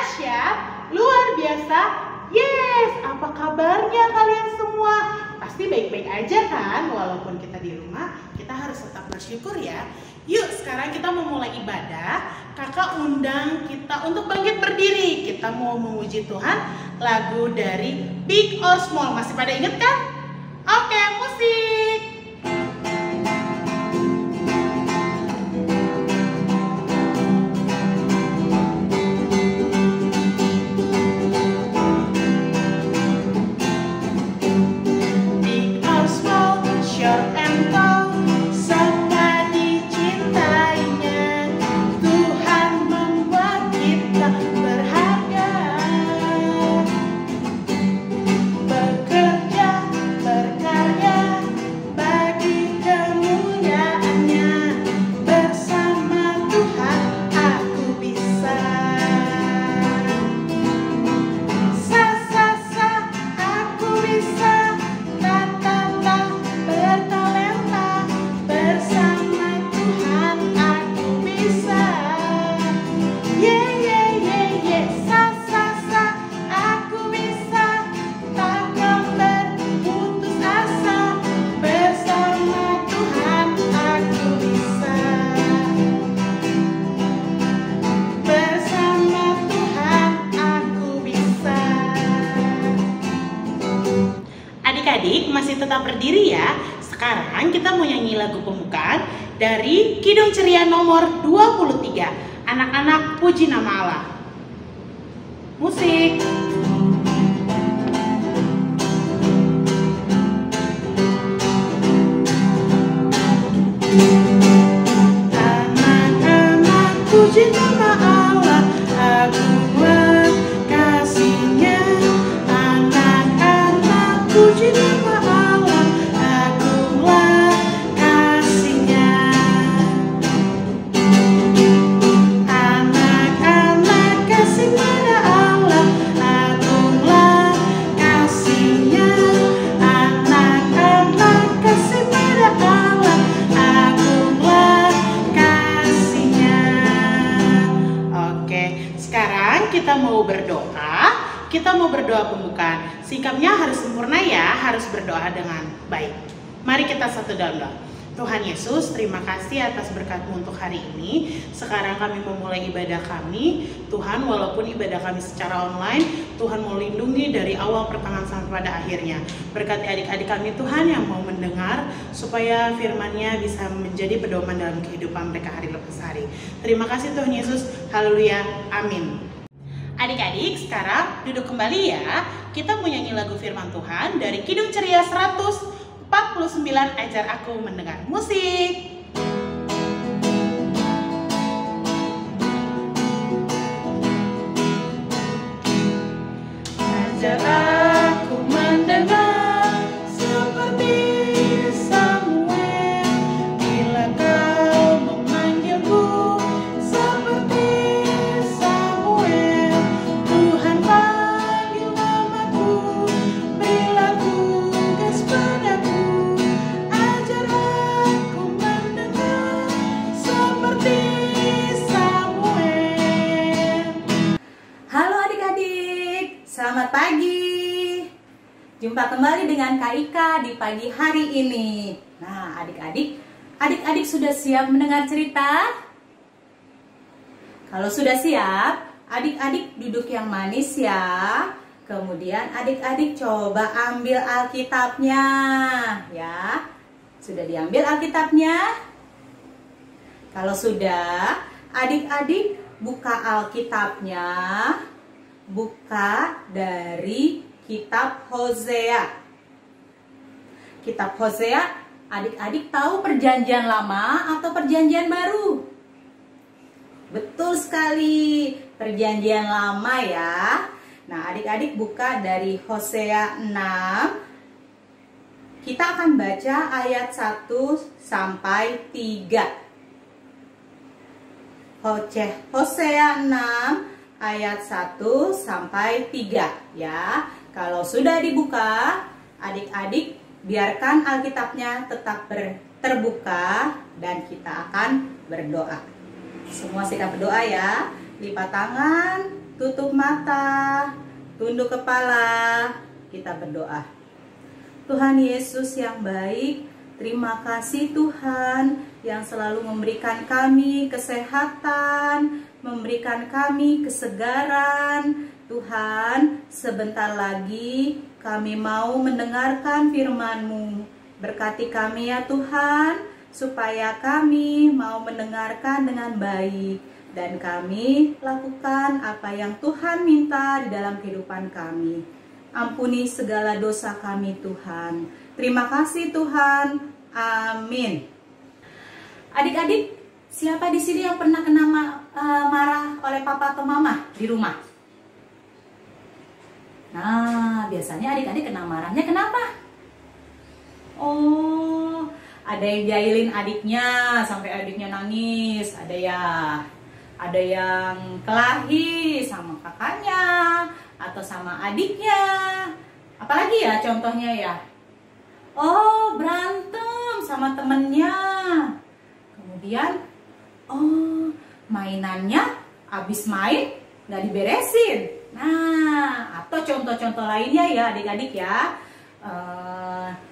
dahsyat, luar biasa. Yes, apa kabarnya kalian semua? Pasti baik-baik aja kan? Walaupun kita di rumah, kita harus tetap bersyukur ya. Yuk, sekarang kita mau mulai ibadah. Kakak undang kita untuk bangkit berdiri. Kita mau memuji Tuhan lagu dari Big or Small. Masih pada inget kan? Oke, musik. Adik-adik masih tetap berdiri ya. Sekarang kita mau nyanyi lagu pembukaan dari Kidung Ceria nomor 23. Anak-anak puji nama Allah. Musik. Anak-anak puji nama Allah, agungan kasih-Nya. Anak-anak puji nama Allah, agunglah kasih-Nya. Anak-anak kasih pada Allah, agunglah kasih-Nya. Anak-anak kasih pada Allah, agunglah kasih-Nya. Oke, sekarang kita mau berdoa. Kita mau berdoa pembukaan. Sikapnya harus sempurna ya, harus berdoa dengan baik. Mari kita satu dalam doa. Tuhan Yesus, terima kasih atas berkat-Mu untuk hari ini. Sekarang kami memulai ibadah kami. Tuhan, walaupun ibadah kami secara online, Tuhan mau lindungi dari awal pertengahan sampai pada akhirnya. Berkati adik-adik kami Tuhan yang mau mendengar, supaya firman-Nya bisa menjadi pedoman dalam kehidupan mereka hari lepas hari. Terima kasih Tuhan Yesus. Haleluya. Amin. Adik-adik, sekarang duduk kembali ya. Kita mau nyanyi lagu firman Tuhan dari Kidung Ceria 149, Ajar Aku Mendengar. Musik. Ajar aku mendengar seperti Samuel, bila Kau memanggilku seperti Samuel. Tuhan panggil namaku, berilah tugas padaku. Ajar aku mendengar seperti Samuel. Halo adik-adik, selamat pagi. Jumpa kembali dengan Kak Ika di pagi hari ini. Nah, adik-adik sudah siap mendengar cerita? Kalau sudah siap, adik-adik duduk yang manis ya. Kemudian adik-adik coba ambil Alkitabnya ya. Sudah diambil Alkitabnya? Kalau sudah, adik-adik buka Alkitabnya. Buka dari kitab Hosea. Kitab Hosea, adik-adik tahu perjanjian lama atau perjanjian baru? Betul sekali, perjanjian lama ya. Nah, adik-adik buka dari Hosea 6. Kita akan baca ayat 1 sampai 3. Hosea 6 ayat 1 sampai 3 ya. Kalau sudah dibuka, adik-adik biarkan Alkitabnya tetap terbuka dan kita akan berdoa. Semua siap berdoa ya. Lipat tangan, tutup mata, tunduk kepala, kita berdoa. Tuhan Yesus yang baik, terima kasih Tuhan yang selalu memberikan kami kesehatan, memberikan kami kesegaran. Tuhan, sebentar lagi kami mau mendengarkan firman-Mu. Berkati kami ya Tuhan, supaya kami mau mendengarkan dengan baik dan kami lakukan apa yang Tuhan minta di dalam kehidupan kami. Ampuni segala dosa kami Tuhan. Terima kasih Tuhan. Amin. Adik-adik, siapa di sini yang pernah kena marah oleh papa atau mama di rumah? Nah, biasanya adik-adik kena marahnya kenapa? Oh, ada yang jahilin adiknya sampai adiknya nangis, ada yang kelahi sama kakaknya atau sama adiknya. Apalagi ya contohnya ya? Oh, berantem sama temennya. Kemudian, oh, mainannya habis main nggak diberesin. Nah, atau contoh-contoh lainnya ya adik-adik ya.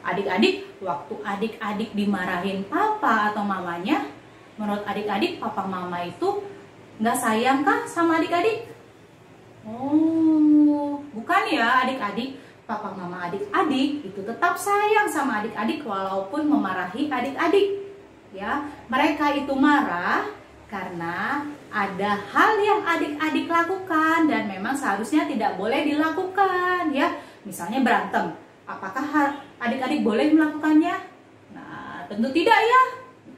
Adik-adik, waktu adik-adik dimarahin papa atau mamanya, menurut adik-adik papa mama itu nggak sayang kah sama adik-adik? Oh, bukan ya adik-adik. Papa mama adik-adik itu tetap sayang sama adik-adik walaupun memarahi adik-adik. Ya, mereka itu marah karena ada hal yang adik-adik lakukan dan memang seharusnya tidak boleh dilakukan ya. Misalnya berantem. Apakah adik-adik boleh melakukannya? Nah, tentu tidak ya.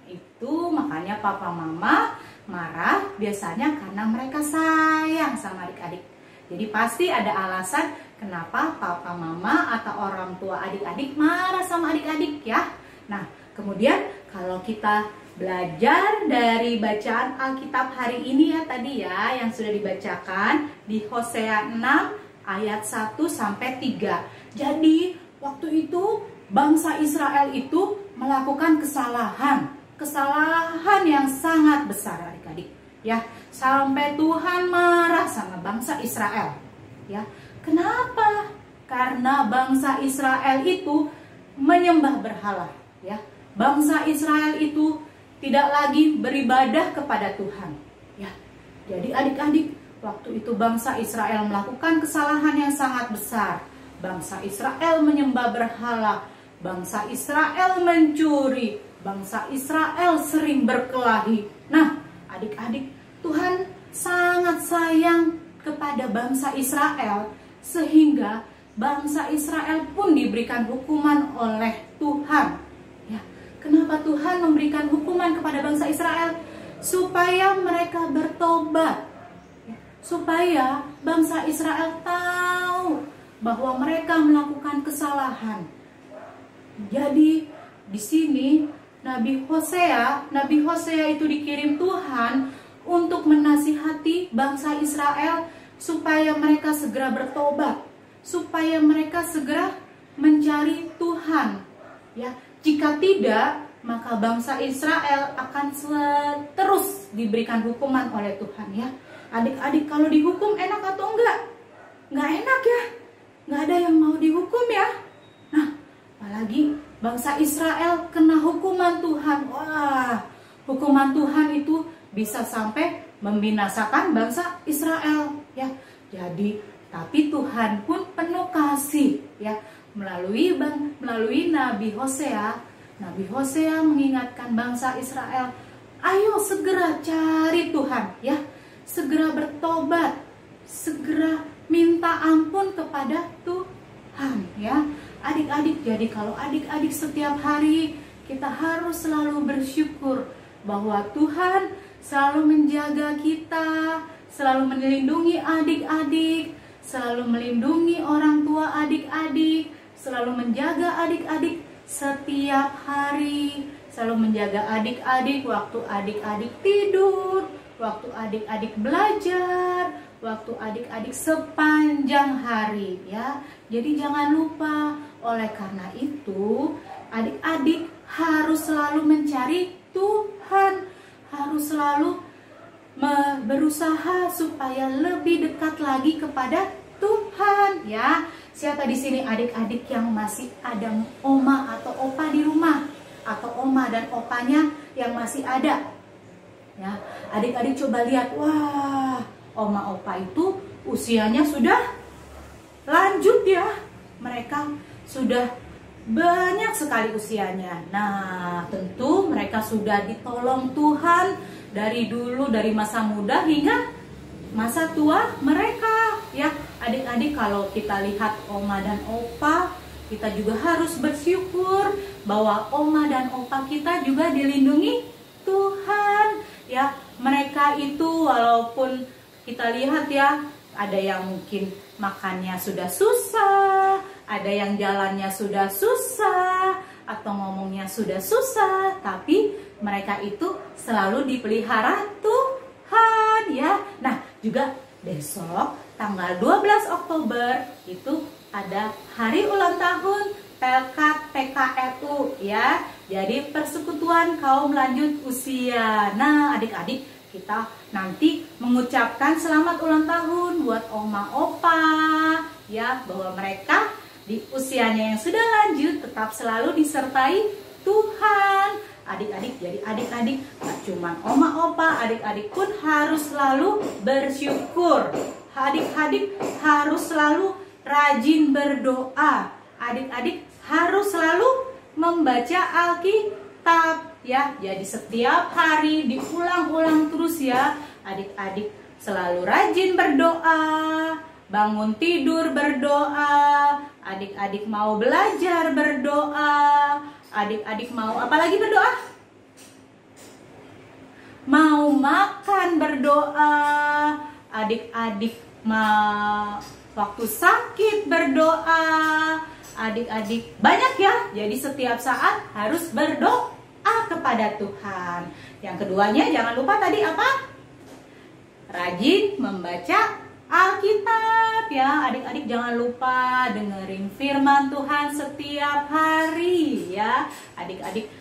Itu makanya papa mama marah biasanya karena mereka sayang sama adik-adik. Jadi pasti ada alasan kenapa papa mama atau orang tua adik-adik marah sama adik-adik ya. Nah, kemudian kalau kita belajar dari bacaan Alkitab hari ini ya tadi ya yang sudah dibacakan di Hosea 6 ayat 1 sampai 3. Jadi waktu itu bangsa Israel itu melakukan kesalahan yang sangat besar adik-adik ya, sampai Tuhan marah sama bangsa Israel ya. Kenapa? Karena bangsa Israel itu menyembah berhala ya. Bangsa Israel itu tidak lagi beribadah kepada Tuhan ya. Jadi adik-adik, waktu itu bangsa Israel melakukan kesalahan yang sangat besar. Bangsa Israel menyembah berhala, bangsa Israel mencuri, bangsa Israel sering berkelahi. Nah, adik-adik, Tuhan sangat sayang kepada bangsa Israel sehingga bangsa Israel pun diberikan hukuman oleh Tuhan. Ya, kenapa Tuhan memberikan hukuman kepada bangsa Israel? Supaya mereka bertobat. Ya, supaya bangsa Israel tahu bahwa mereka melakukan kesalahan. Jadi di sini Nabi Hosea itu dikirim Tuhan untuk menasihati bangsa Israel supaya mereka segera bertobat, supaya mereka segera mencari Tuhan. Ya, jika tidak, maka bangsa Israel akan terus diberikan hukuman oleh Tuhan ya. Adik-adik, kalau dihukum enak atau enggak? Enggak enak ya. Nggak ada yang mau dihukum ya. Nah, apalagi bangsa Israel kena hukuman Tuhan. Wah, hukuman Tuhan itu bisa sampai membinasakan bangsa Israel ya. Jadi, tapi Tuhan pun penuh kasih ya. Melalui Nabi Hosea mengingatkan bangsa Israel, ayo segera cari Tuhan ya. Segera bertobat, segera minta ampun kepada Tuhan ya. Adik-adik, jadi kalau adik-adik setiap hari kita harus selalu bersyukur bahwa Tuhan selalu menjaga kita, selalu melindungi adik-adik, selalu melindungi orang tua adik-adik, selalu menjaga adik-adik setiap hari, selalu menjaga adik-adik waktu adik-adik tidur, waktu adik-adik belajar, waktu adik-adik sepanjang hari ya. Jadi jangan lupa, oleh karena itu adik-adik harus selalu mencari Tuhan, harus selalu berusaha supaya lebih dekat lagi kepada Tuhan ya. Siapa di sini adik-adik yang masih ada oma atau opa di rumah, atau oma dan opanya yang masih ada? Ya, adik-adik coba lihat, wah, oma opa itu usianya sudah lanjut ya. Mereka sudah banyak sekali usianya. Nah, tentu mereka sudah ditolong Tuhan dari dulu, dari masa muda hingga masa tua mereka. Ya, adik-adik, kalau kita lihat oma dan opa, kita juga harus bersyukur bahwa oma dan opa kita juga dilindungi Tuhan. Ya, mereka itu walaupun kita lihat ya, ada yang mungkin makannya sudah susah, ada yang jalannya sudah susah, atau ngomongnya sudah susah, tapi mereka itu selalu dipelihara Tuhan ya. Nah, juga besok tanggal 12 Oktober itu ada hari ulang tahun Pelkat PKLU ya. Jadi Persekutuan Kaum Lanjut Usia. Nah, adik-adik, kita nanti mengucapkan selamat ulang tahun buat oma opa ya, bahwa mereka di usianya yang sudah lanjut tetap selalu disertai Tuhan. Adik-adik, jadi adik-adik gak cuma oma opa, adik-adik pun harus selalu bersyukur. Adik-adik harus selalu rajin berdoa. Adik-adik harus selalu membaca Alkitab ya. Jadi setiap hari diulang-ulang terus ya. Adik-adik selalu rajin berdoa, bangun tidur berdoa, adik-adik mau belajar berdoa, adik-adik mau apa lagi berdoa? Mau makan berdoa, adik-adik mau waktu sakit berdoa, adik-adik banyak ya. Jadi setiap saat harus berdoa kepada Tuhan. Yang keduanya jangan lupa tadi apa? Rajin membaca Alkitab ya. Adik-adik jangan lupa dengerin firman Tuhan setiap hari ya. Adik-adik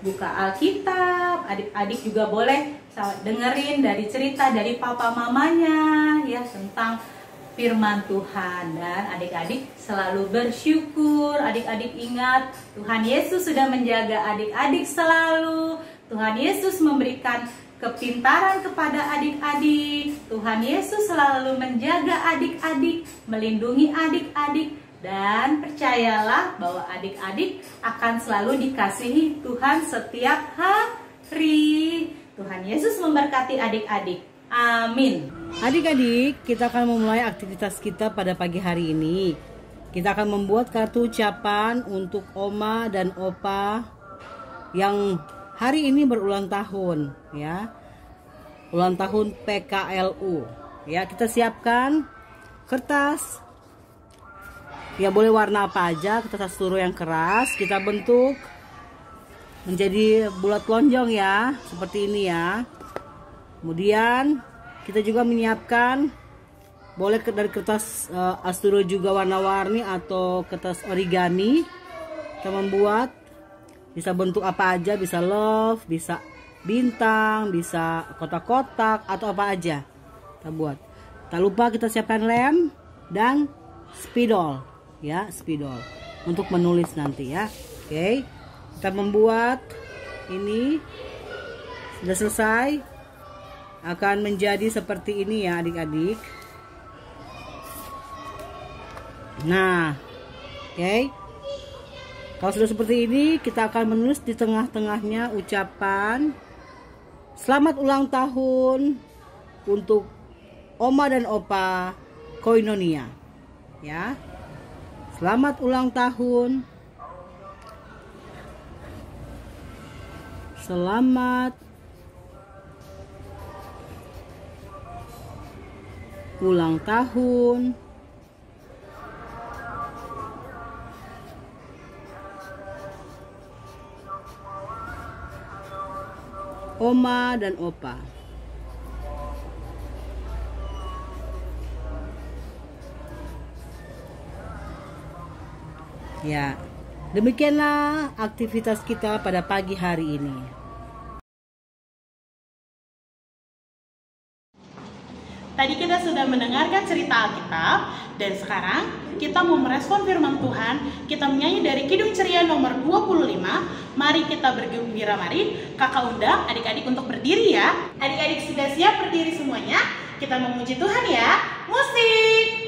buka Alkitab. Adik-adik juga boleh dengerin dari cerita dari papa mamanya ya tentang firman Tuhan. Dan adik-adik selalu bersyukur. Adik-adik ingat, Tuhan Yesus sudah menjaga adik-adik selalu. Tuhan Yesus memberikan kepintaran kepada adik-adik. Tuhan Yesus selalu menjaga adik-adik, melindungi adik-adik. Dan percayalah bahwa adik-adik akan selalu dikasihi Tuhan setiap hari. Tuhan Yesus memberkati adik-adik. Amin. Adik-adik, kita akan memulai aktivitas kita pada pagi hari ini. Kita akan membuat kartu ucapan untuk oma dan opa yang hari ini berulang tahun ya. Ulang tahun PKLU. Ya, kita siapkan kertas. Ya, boleh warna apa aja, kertas luruh yang keras. Kita bentuk menjadi bulat lonjong ya, seperti ini ya. Kemudian kita juga menyiapkan, boleh dari kertas asturo juga warna-warni atau kertas origami. Kita membuat, bisa bentuk apa aja, bisa love, bisa bintang, bisa kotak-kotak atau apa aja kita buat. Tak lupa kita siapkan lem dan spidol ya, spidol untuk menulis nanti ya. Oke, kita membuat ini sudah selesai. Akan menjadi seperti ini ya adik-adik. Nah, oke. Kalau sudah seperti ini, kita akan menulis di tengah-tengahnya ucapan selamat ulang tahun untuk oma dan opa Koinonia. Ya. Selamat ulang tahun. Selamat ulang tahun oma dan opa. Ya, demikianlah aktivitas kita pada pagi hari ini. Tadi kita sudah mendengarkan cerita Alkitab, dan sekarang kita mau merespon firman Tuhan. Kita menyanyi dari Kidung Ceria nomor 25. Mari kita bergembira, mari. Kakak undang adik-adik untuk berdiri ya. Adik-adik sudah siap berdiri semuanya? Kita memuji Tuhan ya. Musik!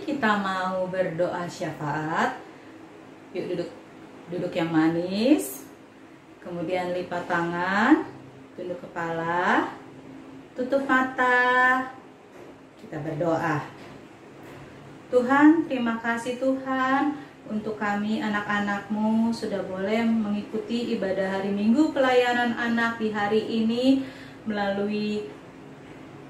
Kita mau berdoa syafaat. Yuk duduk yang manis. Kemudian lipat tangan, tunduk kepala, tutup mata. Kita berdoa. Tuhan, terima kasih Tuhan untuk kami anak-anak-Mu sudah boleh mengikuti ibadah hari Minggu pelayanan anak di hari ini melalui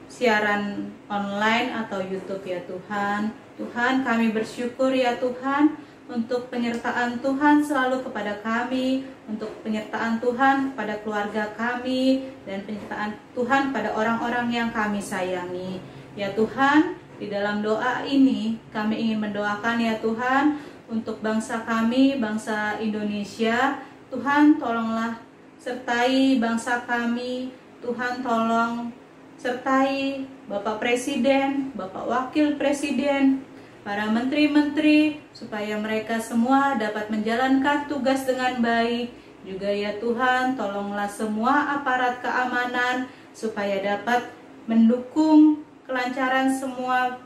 siaran online atau YouTube ya Tuhan. Tuhan, kami bersyukur ya Tuhan untuk penyertaan Tuhan selalu kepada kami, untuk penyertaan Tuhan kepada keluarga kami, dan penyertaan Tuhan pada orang-orang yang kami sayangi. Ya Tuhan, di dalam doa ini kami ingin mendoakan ya Tuhan untuk bangsa kami, bangsa Indonesia. Tuhan, tolonglah sertai bangsa kami. Tuhan, tolong sertai Bapak Presiden, Bapak Wakil Presiden, para menteri-menteri, supaya mereka semua dapat menjalankan tugas dengan baik. Juga ya Tuhan, tolonglah semua aparat keamanan supaya dapat mendukung kelancaran semua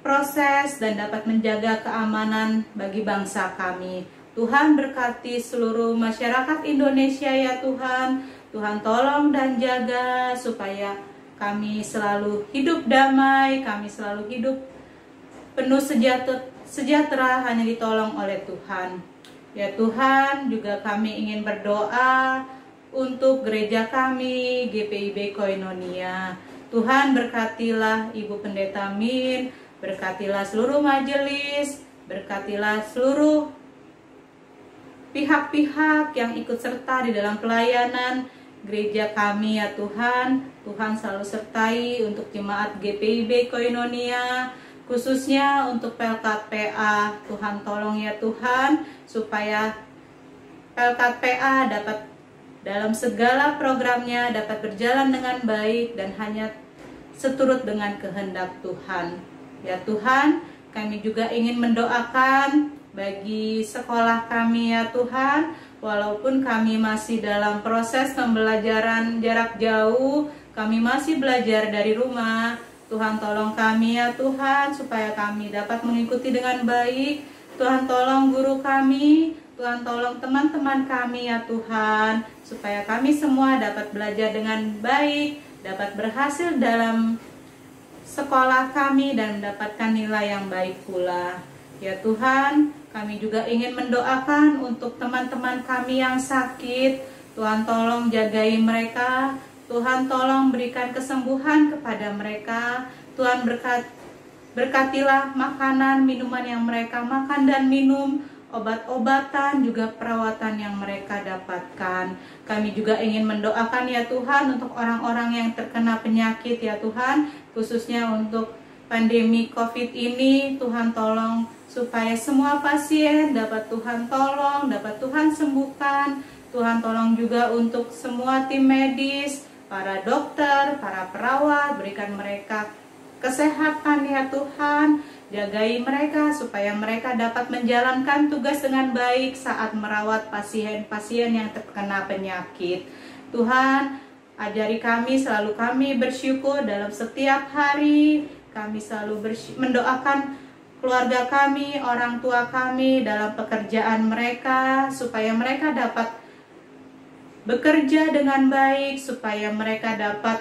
proses dan dapat menjaga keamanan bagi bangsa kami. Tuhan, berkati seluruh masyarakat Indonesia ya Tuhan. Tuhan, tolong dan jaga supaya kami selalu hidup damai, kami selalu hidup penuh sejahtera hanya ditolong oleh Tuhan. Ya Tuhan, juga kami ingin berdoa untuk gereja kami, GPIB Koinonia. Tuhan, berkatilah Ibu Pendeta Min, berkatilah seluruh majelis, berkatilah seluruh pihak-pihak yang ikut serta di dalam pelayanan gereja kami ya Tuhan. Tuhan selalu sertai untuk jemaat GPIB Koinonia, khususnya untuk Pelkat PA. Tuhan tolong ya Tuhan supaya Pelkat PA dapat dalam segala programnya dapat berjalan dengan baik dan hanya seturut dengan kehendak Tuhan. Ya Tuhan, kami juga ingin mendoakan bagi sekolah kami ya Tuhan. Walaupun kami masih dalam proses pembelajaran jarak jauh, kami masih belajar dari rumah. Tuhan tolong kami ya Tuhan, supaya kami dapat mengikuti dengan baik. Tuhan tolong guru kami, Tuhan tolong teman-teman kami ya Tuhan, supaya kami semua dapat belajar dengan baik, dapat berhasil dalam sekolah kami dan mendapatkan nilai yang baik pula. Ya Tuhan, kami juga ingin mendoakan untuk teman-teman kami yang sakit. Tuhan tolong jagai mereka. Tuhan tolong berikan kesembuhan kepada mereka. Tuhan berkatilah makanan, minuman yang mereka makan dan minum, obat-obatan, juga perawatan yang mereka dapatkan. Kami juga ingin mendoakan ya Tuhan untuk orang-orang yang terkena penyakit ya Tuhan, khususnya untuk pandemi COVID ini. Tuhan tolong supaya semua pasien dapat Tuhan tolong, dapat Tuhan sembuhkan. Tuhan tolong juga untuk semua tim medis, para dokter, para perawat, berikan mereka kesehatan ya Tuhan. Jagai mereka supaya mereka dapat menjalankan tugas dengan baik saat merawat pasien-pasien yang terkena penyakit. Tuhan, ajari kami, selalu kami bersyukur dalam setiap hari. Kami selalu mendoakan keluarga kami, orang tua kami dalam pekerjaan mereka, supaya mereka dapat bekerja dengan baik, supaya mereka dapat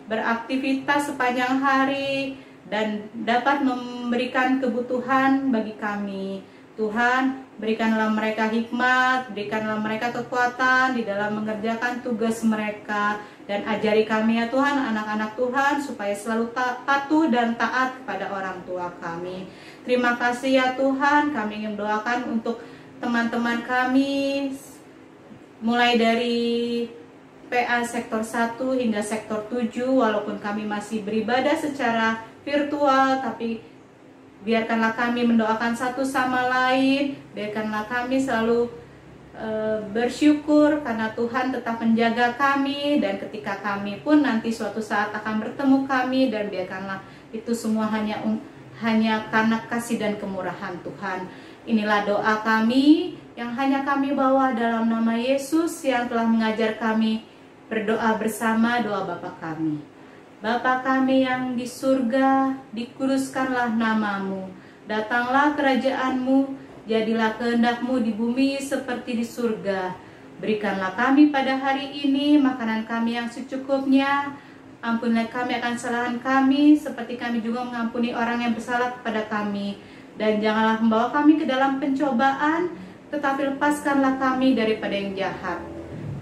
beraktivitas sepanjang hari dan dapat memberikan kebutuhan bagi kami. Tuhan, berikanlah mereka hikmat, berikanlah mereka kekuatan di dalam mengerjakan tugas mereka. Dan ajari kami ya Tuhan, anak-anak Tuhan, supaya selalu patuh dan taat kepada orang tua kami. Terima kasih ya Tuhan, kami ingin mendoakan untuk teman-teman kami, mulai dari PA sektor 1 hingga sektor 7, walaupun kami masih beribadah secara virtual, tapi biarkanlah kami mendoakan satu sama lain, biarkanlah kami selalu bersyukur karena Tuhan tetap menjaga kami, dan ketika kami pun nanti suatu saat akan bertemu kami, dan biarkanlah itu semua hanya karena kasih dan kemurahan Tuhan. Inilah doa kami yang hanya kami bawa dalam nama Yesus yang telah mengajar kami berdoa bersama doa Bapa kami. Bapa kami yang di surga, dikuduskanlah namamu, datanglah kerajaanmu, jadilah kehendak-mu di bumi seperti di surga. Berikanlah kami pada hari ini makanan kami yang secukupnya, ampunilah kami akan kesalahan kami, seperti kami juga mengampuni orang yang bersalah kepada kami. Dan janganlah membawa kami ke dalam pencobaan, tetapi lepaskanlah kami daripada yang jahat.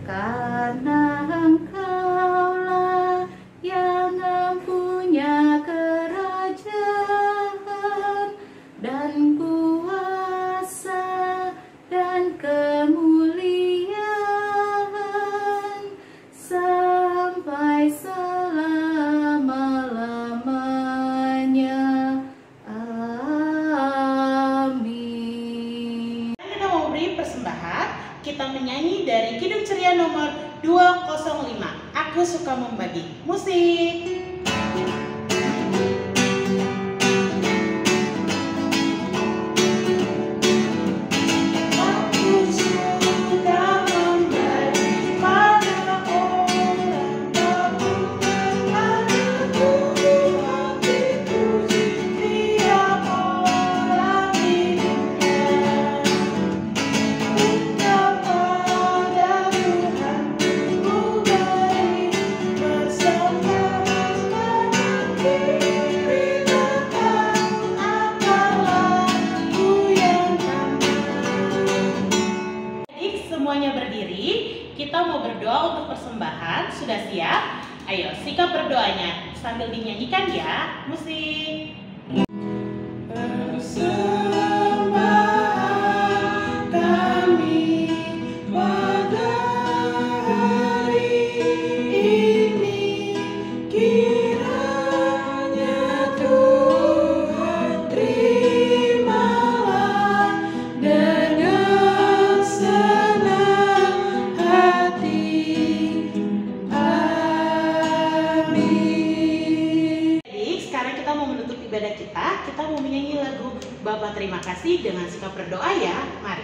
Karena Engkaulah yang mempunyai kerajaan dan kuasa dan kemuliaan sampai selama-lamanya. Amin. Kita mau beri persembahan, kita menyanyi dari Kidung Ceria nomor 205. Aku suka membagi. Musik. Semuanya berdiri, kita mau berdoa untuk persembahan. Sudah siap? Ayo, sikap berdoanya sambil dinyanyikan ya. Musik. Persembahan kami pada hari ini, kiranya Tuhan terimalah dengan senang hati. Amin. Jadi sekarang kita mau menutup ibadah kita mau menyanyi lagu Bapa Terima Kasih dengan sikap berdoa ya. Mari.